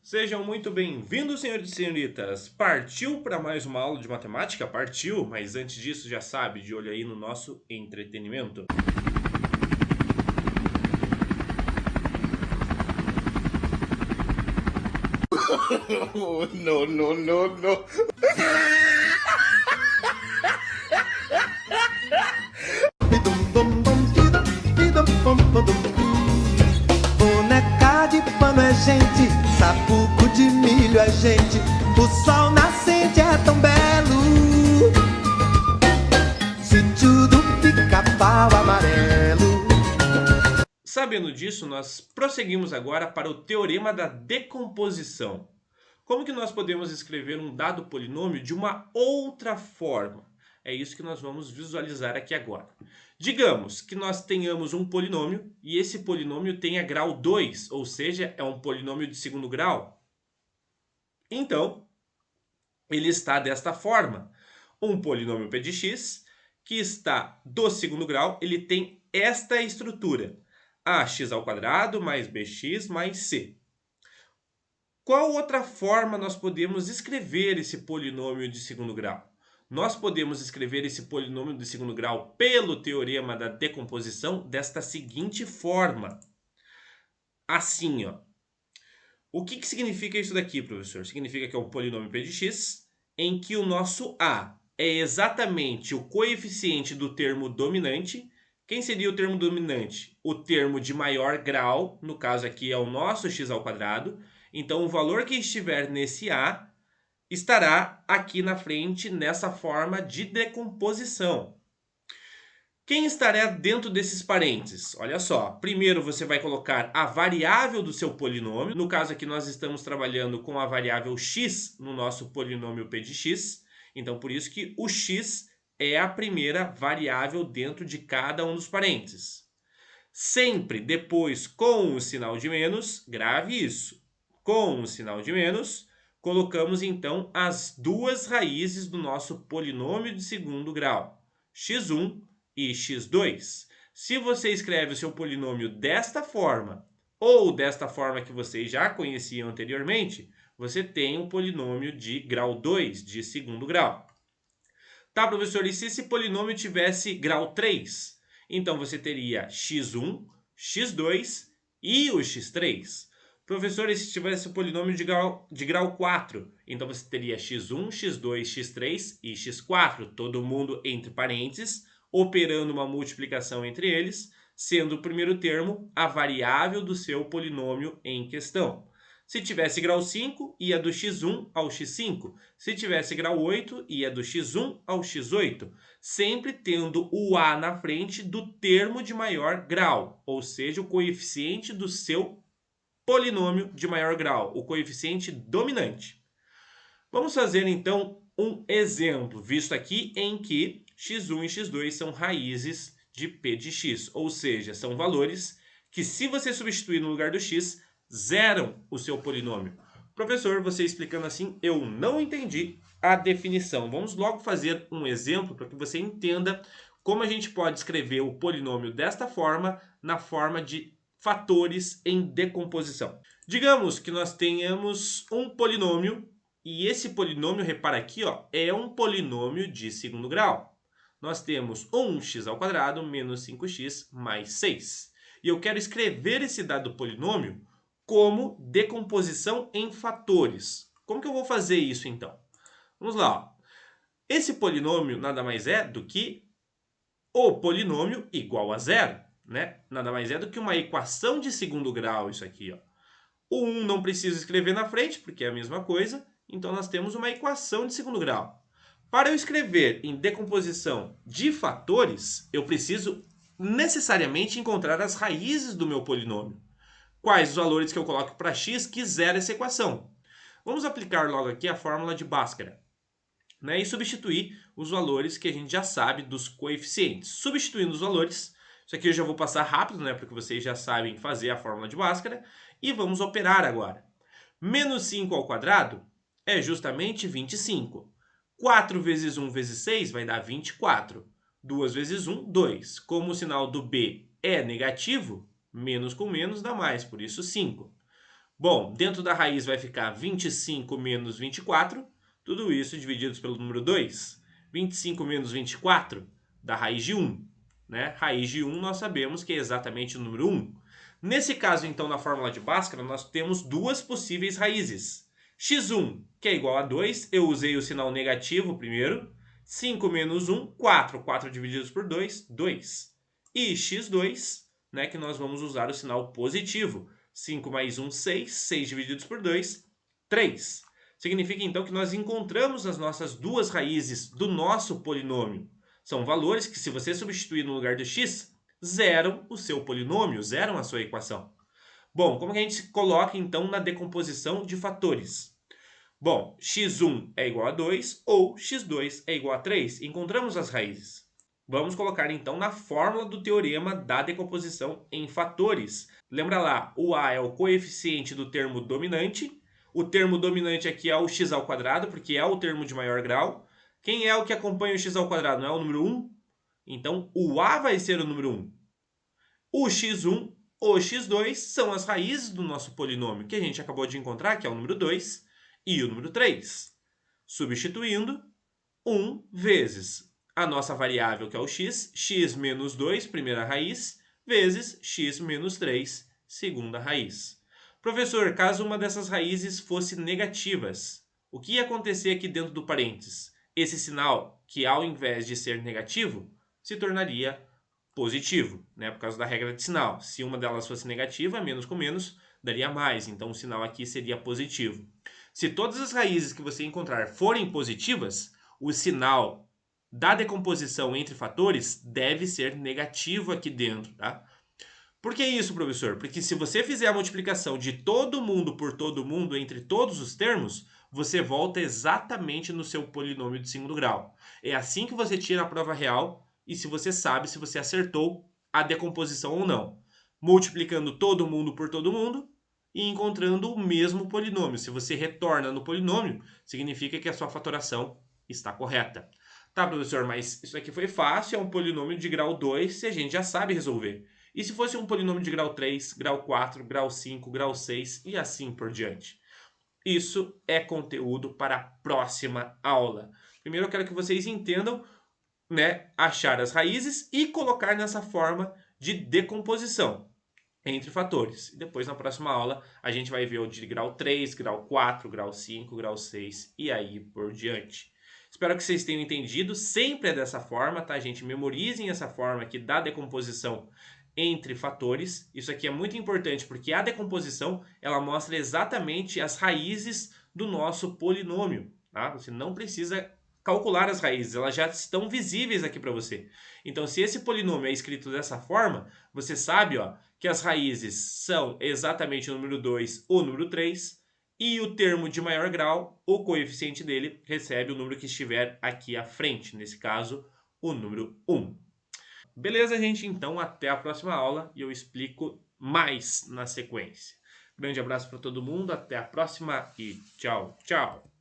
Sejam muito bem-vindos, senhores e senhoritas. Partiu para mais uma aula de matemática? Partiu, mas antes disso, já sabe, de olho aí no nosso entretenimento. No, no, no, no. Boneca de pano é gente, sapuco de milho é gente. O sol nascente é tão belo. Sítio do Pica-Pau Amarelo. Sabendo disso, nós prosseguimos agora para o teorema da decomposição. Como que nós podemos escrever um dado polinômio de uma outra forma? É isso que nós vamos visualizar aqui agora. Digamos que nós tenhamos um polinômio e esse polinômio tenha grau 2, ou seja, é um polinômio de segundo grau. Então, ele está desta forma. Um polinômio p de x que está do segundo grau, ele tem esta estrutura. Ax ao quadrado mais bx mais c. Qual outra forma nós podemos escrever esse polinômio de segundo grau? Nós podemos escrever esse polinômio de segundo grau pelo teorema da decomposição desta seguinte forma. Assim, ó. O que significa isso daqui, professor? Significa que é um polinômio p de x em que o nosso a é exatamente o coeficiente do termo dominante. Quem seria o termo dominante? O termo de maior grau, no caso aqui é o nosso x ao quadrado. Então, o valor que estiver nesse a estará aqui na frente nessa forma de decomposição. Quem estará dentro desses parênteses? Olha só, primeiro você vai colocar a variável do seu polinômio. No caso aqui nós estamos trabalhando com a variável x no nosso polinômio p de x. Então, por isso que o x é a primeira variável dentro de cada um dos parênteses. Sempre depois, com o sinal de menos, grave isso. Com o sinal de menos, colocamos então as duas raízes do nosso polinômio de segundo grau, x1 e x2. Se você escreve o seu polinômio desta forma, ou desta forma que vocês já conheciam anteriormente, você tem um polinômio de grau 2, de segundo grau. Tá, professor, e se esse polinômio tivesse grau 3? Então, você teria x1, x2 e o x3. Professor, e se tivesse o polinômio de grau 4? Então, você teria x1, x2, x3 e x4, todo mundo entre parênteses, operando uma multiplicação entre eles, sendo o primeiro termo a variável do seu polinômio em questão. Se tivesse grau 5, ia do x1 ao x5. Se tivesse grau 8, ia do x1 ao x8. Sempre tendo o a na frente do termo de maior grau, ou seja, o coeficiente do seu polinômio de maior grau, o coeficiente dominante. Vamos fazer então um exemplo, visto aqui em que x1 e x2 são raízes de p de x, ou seja, são valores que, se você substituir no lugar do x, zeram o seu polinômio. Professor, você explicando assim, eu não entendi a definição. Vamos logo fazer um exemplo para que você entenda como a gente pode escrever o polinômio desta forma, na forma de fatores em decomposição. Digamos que nós tenhamos um polinômio e esse polinômio, repara aqui, ó, é um polinômio de segundo grau. Nós temos 1x ao quadrado menos 5x mais 6. E eu quero escrever esse dado polinômio como decomposição em fatores. Como que eu vou fazer isso, então? Vamos lá. Ó. Esse polinômio nada mais é do que o polinômio igual a zero. Né? Nada mais é do que uma equação de segundo grau, isso aqui. Ó. O 1 não precisa escrever na frente, porque é a mesma coisa. Então, nós temos uma equação de segundo grau. Para eu escrever em decomposição de fatores, eu preciso necessariamente encontrar as raízes do meu polinômio. Quais os valores que eu coloco para x que zera essa equação? Vamos aplicar logo aqui a fórmula de Bhaskara. Né, e substituir os valores que a gente já sabe dos coeficientes. Substituindo os valores, isso aqui eu já vou passar rápido, né, porque vocês já sabem fazer a fórmula de Bhaskara. E vamos operar agora. Menos 5 ao quadrado é justamente 25. 4 vezes 1 vezes 6 vai dar 24. 2 vezes 1, 2. Como o sinal do B é negativo, menos com menos dá mais, por isso 5. Bom, dentro da raiz vai ficar 25 menos 24, tudo isso divididos pelo número 2. 25 menos 24 dá raiz de 1. Né? Raiz de 1 nós sabemos que é exatamente o número 1. Nesse caso, então, na fórmula de Bhaskara, nós temos duas possíveis raízes. x1, que é igual a 2, eu usei o sinal negativo primeiro. 5 menos 1, 4. 4 divididos por 2, 2. E x2, né, que nós vamos usar o sinal positivo. 5 mais 1, 6. 6 divididos por 2, 3. Significa, então, que nós encontramos as nossas duas raízes do nosso polinômio. São valores que, se você substituir no lugar do x, zeram o seu polinômio, zeram a sua equação. Bom, como que a gente se coloca, então, na decomposição de fatores? Bom, x1 é igual a 2 ou x2 é igual a 3. Encontramos as raízes. Vamos colocar, então, na fórmula do teorema da decomposição em fatores. Lembra lá, o a é o coeficiente do termo dominante. O termo dominante aqui é o x ao quadrado, porque é o termo de maior grau. Quem é o que acompanha o x ao quadrado? Não é o número 1? Então, o a vai ser o número 1. O x1 ou x2 são as raízes do nosso polinômio, que a gente acabou de encontrar, que é o número 2 e o número 3. Substituindo, 1 vezes a nossa variável, que é o x menos 2, primeira raiz, vezes x menos 3, segunda raiz. Professor, caso uma dessas raízes fosse negativas, o que ia acontecer aqui dentro do parênteses? Esse sinal, que ao invés de ser negativo, se tornaria positivo, né? Por causa da regra de sinal. Se uma delas fosse negativa, menos com menos daria mais. Então o sinal aqui seria positivo. Se todas as raízes que você encontrar forem positivas, o sinal da decomposição entre fatores deve ser negativo aqui dentro, tá? Por que isso, professor? Porque se você fizer a multiplicação de todo mundo por todo mundo entre todos os termos, você volta exatamente no seu polinômio de segundo grau. É assim que você tira a prova real e se você sabe se você acertou a decomposição ou não. Multiplicando todo mundo por todo mundo e encontrando o mesmo polinômio. Se você retorna no polinômio, significa que a sua fatoração está correta. Tá, professor, mas isso aqui foi fácil, é um polinômio de grau 2 e a gente já sabe resolver. E se fosse um polinômio de grau 3, grau 4, grau 5, grau 6 e assim por diante? Isso é conteúdo para a próxima aula. Primeiro eu quero que vocês entendam, né, achar as raízes e colocar nessa forma de decomposição entre fatores. E depois na próxima aula a gente vai ver o de grau 3, grau 4, grau 5, grau 6 e aí por diante. Espero que vocês tenham entendido. Sempre é dessa forma, tá, gente? Memorizem essa forma aqui da decomposição entre fatores. Isso aqui é muito importante porque a decomposição ela mostra exatamente as raízes do nosso polinômio. Tá? Você não precisa calcular as raízes, elas já estão visíveis aqui para você. Então, se esse polinômio é escrito dessa forma, você sabe, ó, que as raízes são exatamente o número 2 ou o número 3, e o termo de maior grau, o coeficiente dele, recebe o número que estiver aqui à frente, nesse caso, o número 1. Beleza, gente? Então, até a próxima aula e eu explico mais na sequência. Grande abraço para todo mundo, até a próxima e tchau, tchau!